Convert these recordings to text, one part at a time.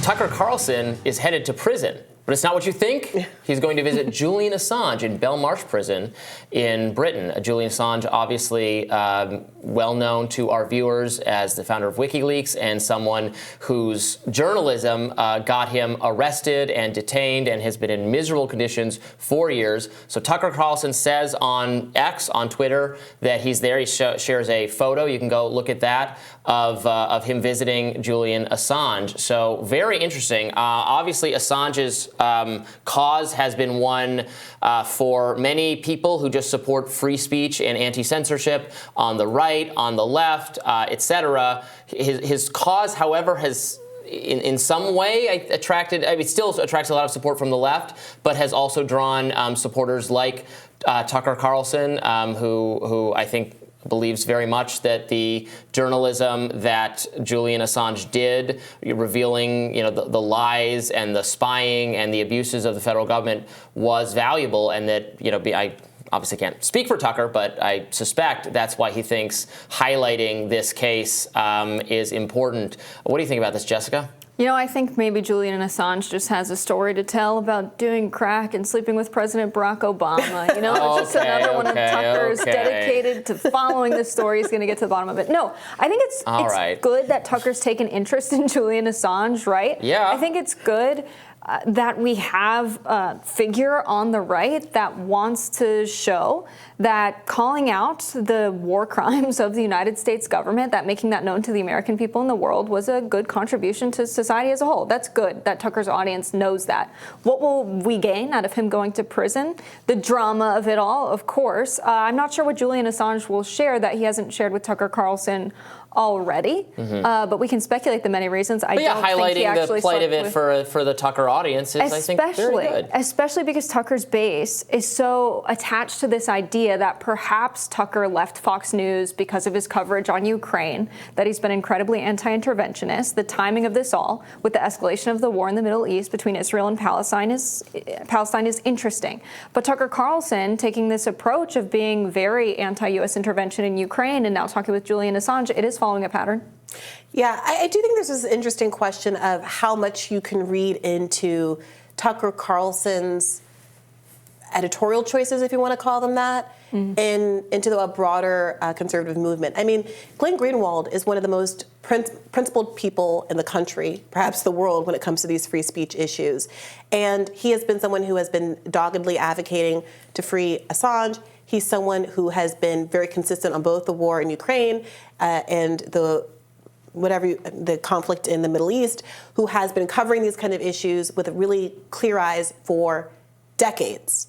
Tucker Carlson is headed to prison. But it's not what you think. He's going to visit Julian Assange in Belmarsh prison in Britain. Julian Assange, obviously well known to our viewers as the founder of Wikileaks and someone whose journalism got him arrested and detained and has been in miserable conditions for years. So Tucker Carlson says on X, on Twitter, that he's there. He shares a photo. You can go look at that of him visiting Julian Assange. So very interesting. Obviously, Assange's cause has been one for many people who just support free speech and anti-censorship on the right, on the left, etc. His cause, however, has in some way still attracts a lot of support from the left, but has also drawn supporters like Tucker Carlson, who I think believes very much that the journalism that Julian Assange did, revealing the lies and the spying and the abuses of the federal government, was valuable, and that I obviously can't speak for Tucker, but I suspect that's why he thinks highlighting this case is important. What do you think about this, Jessica? I think maybe Julian Assange just has a story to tell about doing crack and sleeping with President Barack Obama. It's just another one of Tucker's dedicated to following this story. He's going to get to the bottom of it. No, I think it's good that Tucker's taken interest in Julian Assange, right? Yeah. I think it's good that we have a figure on the right that wants to show that calling out the war crimes of the United States government, that making that known to the American people in the world, was a good contribution to society as a whole. That's good that Tucker's audience knows that. What will we gain out of him going to prison? The drama of it all, of course. I'm not sure what Julian Assange will share that he hasn't shared with Tucker Carlson already, but we can speculate the many reasons. I don't think he actually highlighting the plight of it for the Tucker audience is, I think, very good. Especially because Tucker's base is so attached to this idea that perhaps Tucker left Fox News because of his coverage on Ukraine, that he's been incredibly anti-interventionist. The timing of this all, with the escalation of the war in the Middle East between Israel and Palestine is interesting. But Tucker Carlson taking this approach of being very anti-U.S. intervention in Ukraine and now talking with Julian Assange, it is following a pattern. Yeah, I do think there's this interesting question of how much you can read into Tucker Carlson's editorial choices, if you want to call them that, into the broader conservative movement. I mean, Glenn Greenwald is one of the most principled people in the country, perhaps the world, when it comes to these free speech issues. And he has been someone who has been doggedly advocating to free Assange. He's someone who has been very consistent on both the war in Ukraine and the conflict in the Middle East, who has been covering these kind of issues with really clear eyes for decades.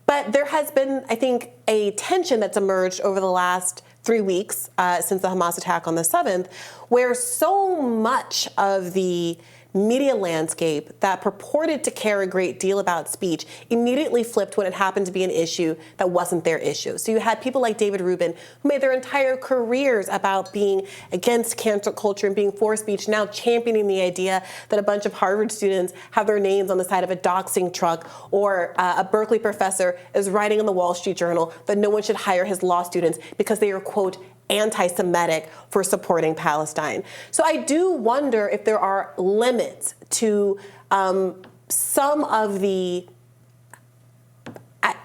But there has been, I think, a tension that's emerged over the last 3 weeks since the Hamas attack on the 7th, where so much of the media landscape that purported to care a great deal about speech immediately flipped when it happened to be an issue that wasn't their issue. So you had people like David Rubin, who made their entire careers about being against cancel culture and being for speech, now championing the idea that a bunch of Harvard students have their names on the side of a doxing truck, or a Berkeley professor is writing in the Wall Street Journal that no one should hire his law students because they are, quote, anti-Semitic for supporting Palestine. So I do wonder if there are limits to some of the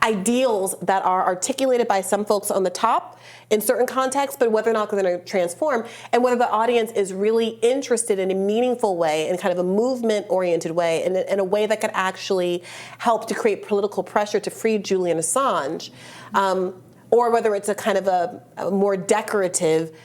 ideals that are articulated by some folks on the top in certain contexts, but whether or not they're going to transform, and whether the audience is really interested in a meaningful way, in kind of a movement-oriented way, in a way that could actually help to create political pressure to free Julian Assange. Or whether it's a kind of a more decorative,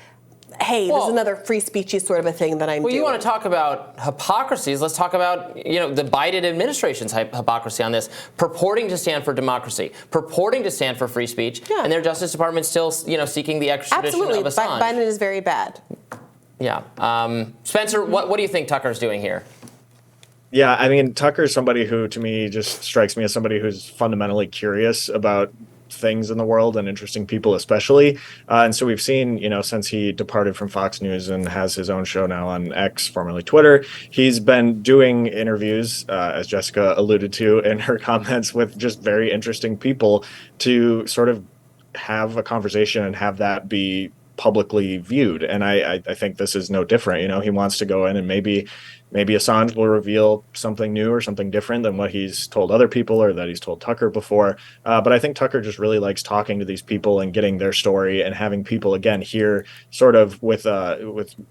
hey, this is another free speechy sort of a thing that I'm doing. Well, you want to talk about hypocrisies. Let's talk about, the Biden administration's hypocrisy on this, purporting to stand for democracy, purporting to stand for free speech, and their Justice Department still, seeking the extradition of Assange. Biden is very bad. Yeah. Spencer, what do you think Tucker's doing here? Yeah, I mean, Tucker's somebody who, to me, just strikes me as somebody who's fundamentally curious about things in the world and interesting people especially. And so we've seen, since he departed from Fox News and has his own show now on X, formerly Twitter, he's been doing interviews, as Jessica alluded to in her comments, with just very interesting people to sort of have a conversation and have that be publicly viewed. And I think this is no different. He wants to go in and maybe maybe Assange will reveal something new or something different than what he's told other people or that he's told Tucker before. But I think Tucker just really likes talking to these people and getting their story and having people, again, hear sort of with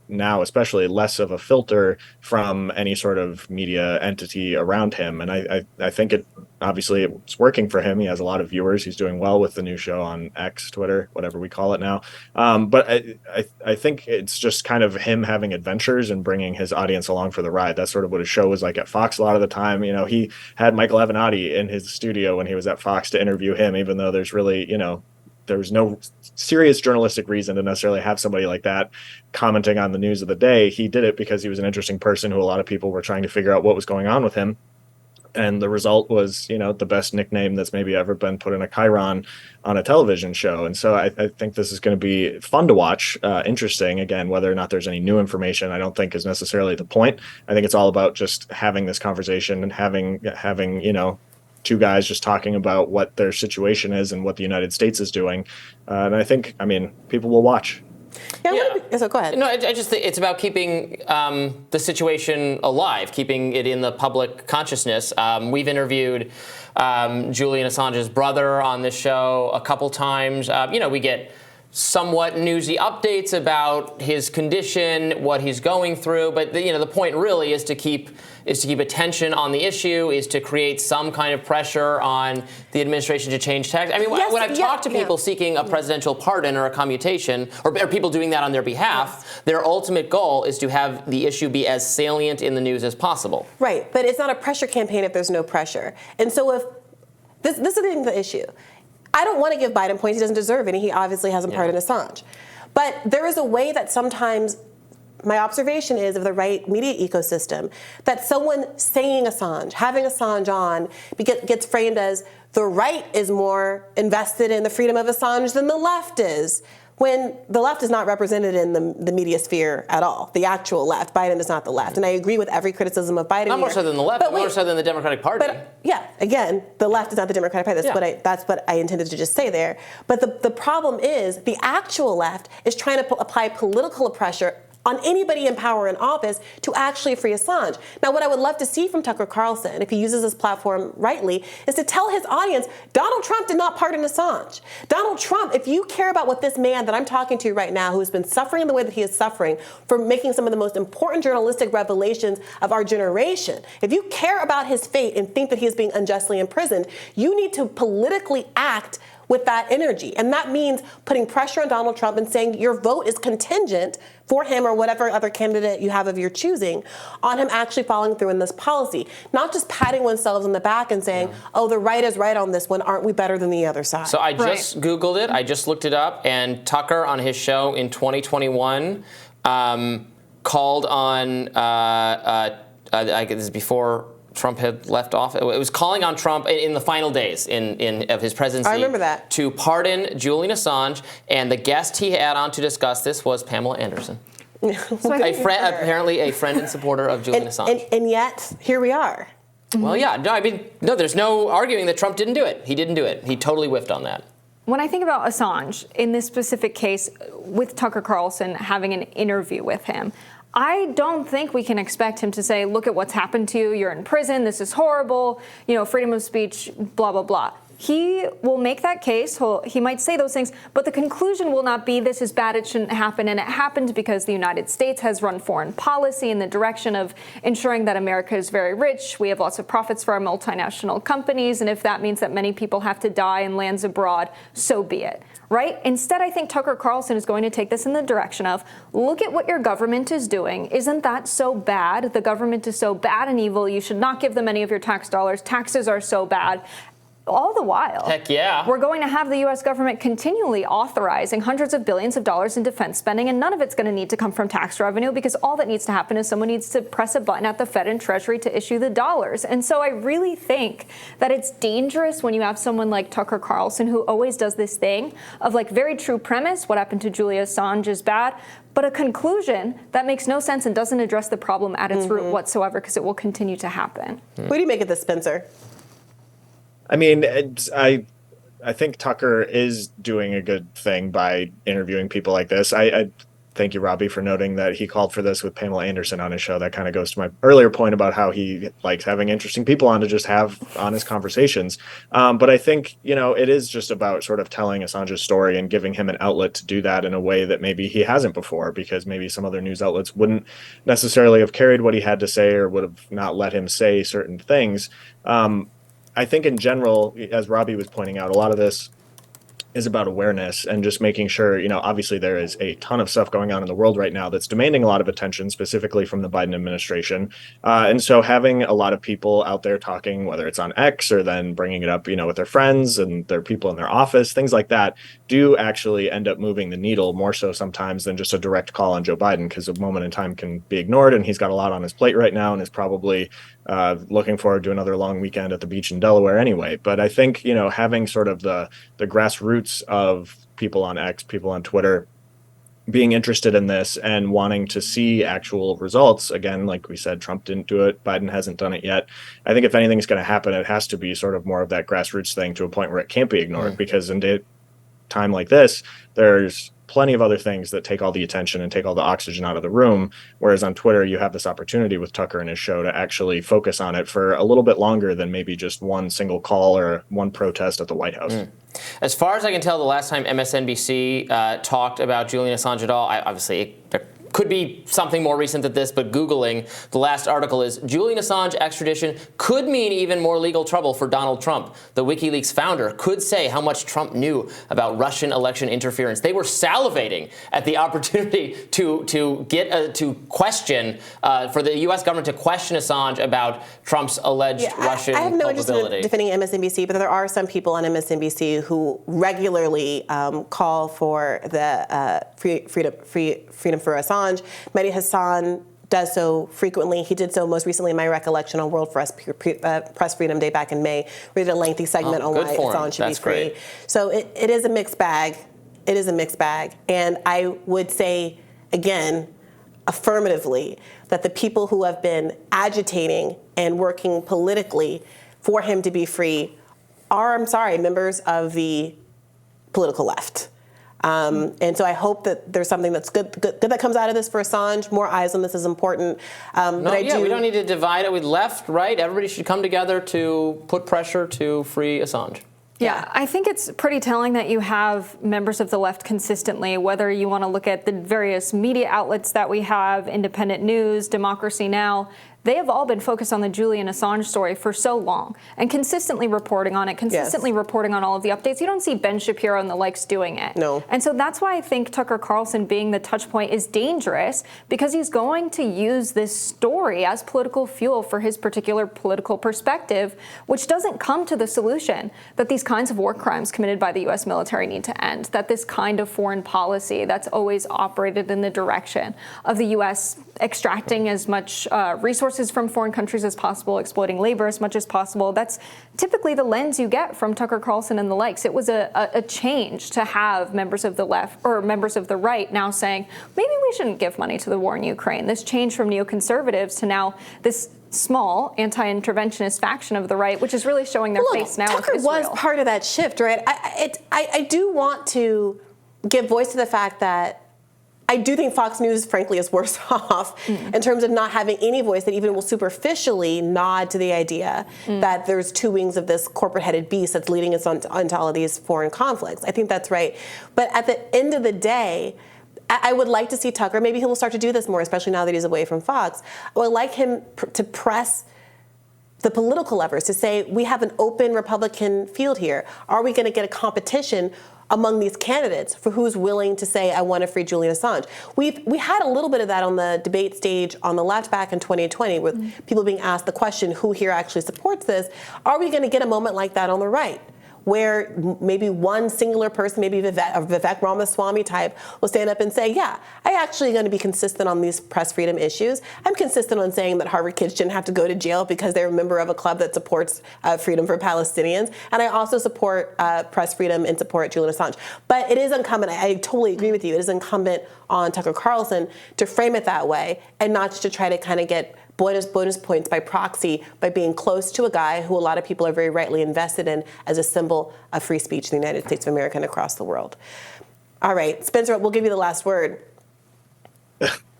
now especially less of a filter from any sort of media entity around him. And I think obviously it's working for him. He has a lot of viewers. He's doing well with the new show on X, Twitter, whatever we call it now. But I think it's just kind of him having adventures and bringing his audience along for the ride. That's sort of what his show was like at Fox a lot of the time. He had Michael Avenatti in his studio when he was at Fox to interview him, even though there's really, there was no serious journalistic reason to necessarily have somebody like that commenting on the news of the day. He did it because he was an interesting person who a lot of people were trying to figure out what was going on with him. And the result was, the best nickname that's maybe ever been put in a chyron on a television show. And so I think this is going to be fun to watch, interesting. Again, whether or not there's any new information, I don't think is necessarily the point. I think it's all about just having this conversation and having two guys just talking about what their situation is and what the United States is doing. And I think, people will watch. So go ahead. No, I just think it's about keeping the situation alive, keeping it in the public consciousness. We've interviewed Julian Assange's brother on this show a couple times. We get somewhat newsy updates about his condition, what he's going through, but the point really is to keep attention on the issue, is to create some kind of pressure on the administration to change tax. When I've talked to people seeking a presidential pardon or a commutation, or people doing that on their behalf, their ultimate goal is to have the issue be as salient in the news as possible. Right, but it's not a pressure campaign if there's no pressure. And so if this is the issue. I don't want to give Biden points. He doesn't deserve any. He obviously hasn't pardoned Assange. But there is a way that sometimes, my observation is of the right media ecosystem, that someone saying Assange, having Assange on, gets framed as the right is more invested in the freedom of Assange than the left is, when the left is not represented in the media sphere at all. The actual left. Biden is not the left. And I agree with every criticism of Biden. Not more so than the left, but more so than the Democratic Party. But again, the left is not the Democratic Party. That's what I intended to just say there. But the problem is the actual left is trying to apply political pressure on anybody in power and office to actually free Assange. Now, what I would love to see from Tucker Carlson, if he uses his platform rightly, is to tell his audience, Donald Trump did not pardon Assange. Donald Trump, if you care about what this man that I'm talking to right now, who has been suffering the way that he is suffering for making some of the most important journalistic revelations of our generation, if you care about his fate and think that he is being unjustly imprisoned, you need to politically act with that energy. And that means putting pressure on Donald Trump and saying your vote is contingent for him or whatever other candidate you have of your choosing on him actually following through in this policy. Not just patting oneself on the back and saying, oh, the right is right on this one. Aren't we better than the other side? So I just Googled it. I just looked it up. And Tucker on his show in 2021 called on, I guess this is before Trump had left office. It was calling on Trump in the final days of his presidency. I remember that. To pardon Julian Assange, and the guest he had on to discuss this was Pamela Anderson. Apparently a friend and supporter of Julian Assange. And yet, here we are. Well, there's no arguing that Trump didn't do it. He didn't do it. He totally whiffed on that. When I think about Assange, in this specific case, with Tucker Carlson having an interview with him, I don't think we can expect him to say, look at what's happened to you, you're in prison, this is horrible, freedom of speech, blah, blah, blah. He will make that case, he might say those things, but the conclusion will not be this is bad, it shouldn't happen, and it happened because the United States has run foreign policy in the direction of ensuring that America is very rich, we have lots of profits for our multinational companies, and if that means that many people have to die in lands abroad, so be it. Right? Instead, I think Tucker Carlson is going to take this in the direction of, look at what your government is doing. Isn't that so bad? The government is so bad and evil. You should not give them any of your tax dollars. Taxes are so bad. All the while, heck yeah, we're going to have the U.S. government continually authorizing hundreds of billions of dollars in defense spending, and none of it's going to need to come from tax revenue because all that needs to happen is someone needs to press a button at the Fed and Treasury to issue the dollars. And so I really think that it's dangerous when you have someone like Tucker Carlson who always does this thing of very true premise, what happened to Julian Assange is bad, but a conclusion that makes no sense and doesn't address the problem at its root whatsoever because it will continue to happen. What do you make of this, Spencer? I think Tucker is doing a good thing by interviewing people like this. I thank you, Robby, for noting that he called for this with Pamela Anderson on his show. That kind of goes to my earlier point about how he likes having interesting people on to just have honest conversations. But I think, it is just about sort of telling Assange's story and giving him an outlet to do that in a way that maybe he hasn't before, because maybe some other news outlets wouldn't necessarily have carried what he had to say or would have not let him say certain things. I think in general, as Robby was pointing out, a lot of this is about awareness and just making sure, obviously there is a ton of stuff going on in the world right now that's demanding a lot of attention, specifically from the Biden administration. And so having a lot of people out there talking, whether it's on X or then bringing it up, with their friends and their people in their office, things like that, do actually end up moving the needle more so sometimes than just a direct call on Joe Biden, because a moment in time can be ignored, and he's got a lot on his plate right now and is probably looking forward to another long weekend at the beach in Delaware anyway. But I think, having sort of the grassroots of people on X, people on Twitter, being interested in this and wanting to see actual results. Again, like we said, Trump didn't do it. Biden hasn't done it yet. I think if anything's going to happen, it has to be sort of more of that grassroots thing to a point where it can't be ignored, because in a time like this, there's plenty of other things that take all the attention and take all the oxygen out of the room. Whereas on Twitter, you have this opportunity with Tucker and his show to actually focus on it for a little bit longer than maybe just one single call or one protest at the White House. As far as I can tell, the last time MSNBC talked about Julian Assange at all, there could be something more recent than this, but Googling the last article is Julian Assange extradition could mean even more legal trouble for Donald Trump. The WikiLeaks founder could say how much Trump knew about Russian election interference. They were salivating at the opportunity to question for the U.S. government to question Assange about Trump's alleged Russian culpability. I have no interest in defending MSNBC, but there are some people on MSNBC who regularly call for the freedom for Assange. Mehdi Hassan does so frequently. He did so most recently, in my recollection, on World Press Freedom Day back in May. We did a lengthy segment on why Assange should be free. Great. So it is a mixed bag. It is a mixed bag. And I would say, again, affirmatively, that the people who have been agitating and working politically for him to be free are, members of the political left. And so I hope that there's something that's good that comes out of this for Assange. More eyes on this is important. We don't need to divide it with left, right. Everybody should come together to put pressure to free Assange. Yeah, I think it's pretty telling that you have members of the left consistently, whether you want to look at the various media outlets that we have, Independent News, Democracy Now!, they have all been focused on the Julian Assange story for so long and consistently reporting on it, consistently reporting on all of the updates. You don't see Ben Shapiro and the likes doing it. No. And so that's why I think Tucker Carlson being the touch point is dangerous, because he's going to use this story as political fuel for his particular political perspective, which doesn't come to the solution that these kinds of war crimes committed by the U.S. military need to end, that this kind of foreign policy that's always operated in the direction of the U.S. extracting as much resources from foreign countries as possible, exploiting labor as much as possible. That's typically the lens you get from Tucker Carlson and the likes. It was a change to have members of the left or members of the right now saying, maybe we shouldn't give money to the war in Ukraine. This change from neoconservatives to now this small anti-interventionist faction of the right, which is really showing their face now Tucker with Israel. was part of that shift, right? I do want to give voice to the fact that I do think Fox News, frankly, is worse off in terms of not having any voice that even will superficially nod to the idea that there's two wings of this corporate-headed beast that's leading us onto all of these foreign conflicts. I think that's right. But at the end of the day, I would like to see Tucker, maybe he will start to do this more, especially now that he's away from Fox. I would like him to press the political levers to say, we have an open Republican field here. Are we going to get a competition among these candidates for who's willing to say, I want to free Julian Assange? We had a little bit of that on the debate stage on the left back in 2020 with people being asked the question, who here actually supports this? Are we going to get a moment like that on the right, where maybe one singular person, maybe Vivek Ramaswamy type, will stand up and say, yeah, I actually going to be consistent on these press freedom issues. I'm consistent on saying that Harvard kids shouldn't have to go to jail because they're a member of a club that supports freedom for Palestinians. And I also support press freedom and support Julian Assange. But it is incumbent, I totally agree with you, it is incumbent on Tucker Carlson to frame it that way and not just to try to kind of get bonus points by proxy by being close to a guy who a lot of people are very rightly invested in as a symbol of free speech in the United States of America and across the world. All right, Spencer, we'll give you the last word.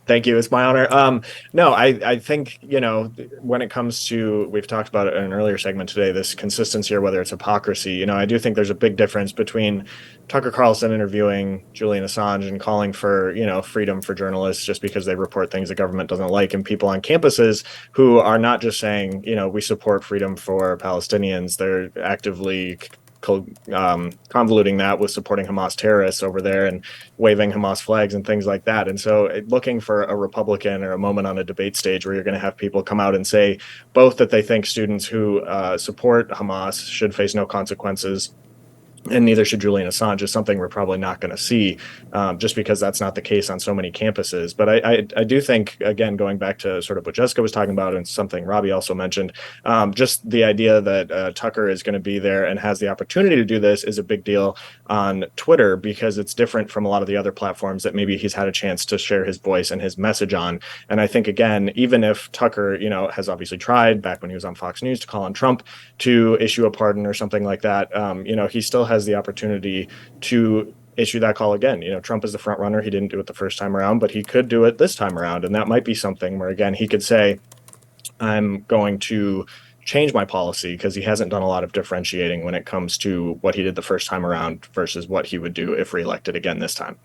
Thank you. It's my honor. No, I think, when it comes to, we've talked about it in an earlier segment today, this consistency or whether it's hypocrisy, I do think there's a big difference between Tucker Carlson interviewing Julian Assange and calling for, freedom for journalists just because they report things the government doesn't like, and people on campuses who are not just saying, we support freedom for Palestinians. They're actively convoluting that with supporting Hamas terrorists over there and waving Hamas flags and things like that. And so looking for a Republican or a moment on a debate stage where you're going to have people come out and say both that they think students who support Hamas should face no consequences, and neither should Julian Assange, is something we're probably not going to see, just because that's not the case on so many campuses. But I do think, again, going back to sort of what Jessica was talking about and something Robby also mentioned, just the idea that Tucker is going to be there and has the opportunity to do this is a big deal on Twitter, because it's different from a lot of the other platforms that maybe he's had a chance to share his voice and his message on. And I think, again, even if Tucker, has obviously tried back when he was on Fox News to call on Trump to issue a pardon or something like that, he still has the opportunity to issue that call again. Trump is the front runner. He didn't do it the first time around, but he could do it this time around. And that might be something where, again, he could say, I'm going to change my policy, because he hasn't done a lot of differentiating when it comes to what he did the first time around versus what he would do if reelected again this time.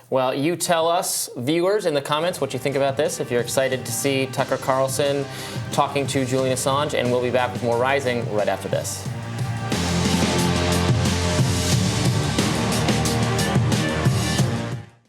Well, you tell us, viewers, in the comments what you think about this, if you're excited to see Tucker Carlson talking to Julian Assange, and we'll be back with more Rising right after this.